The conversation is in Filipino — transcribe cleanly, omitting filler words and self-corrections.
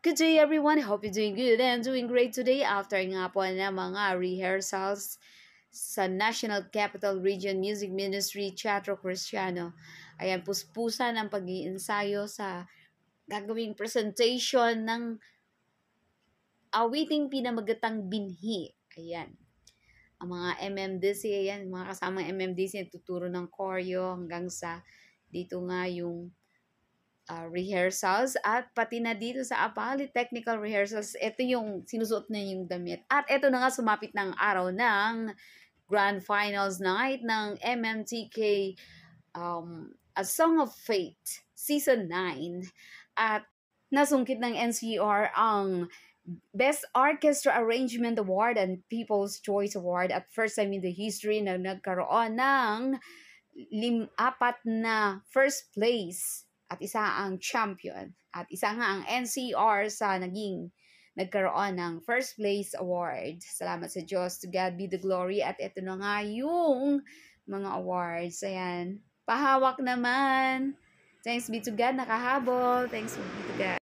Good day everyone, I hope you're doing good and doing great today after nga po na mga rehearsals sa National Capital Region Music Ministry Teatro Cristiano. Ayan, puspusan ang pag-iensayo sa gagawing presentation ng awiting pinamagatang binhi. Ayan, ang mga MMDC, ayan, mga kasamang MMDC tuturo ng choreo hanggang sa dito nga yung rehearsals at pati na dito sa Apali Technical Rehearsals, ito yung sinusuot na yung damit. At ito na nga sumapit ng araw ng Grand Finals Night ng MMTK A Song of Fate Season 9 at nasungkit ng NCR ang Best Orchestra Arrangement Award and People's Choice Award at first time in the history na nagkaroon ng 4 na first place at isa ang champion at isa nga ang NCR sa nagkaroon ng first place award. Salamat sa Diyos, to God be the glory. At ito na nga yung mga awards. Ayan, pahawak naman. Thanks be to God, nakahabol. Thanks be to God.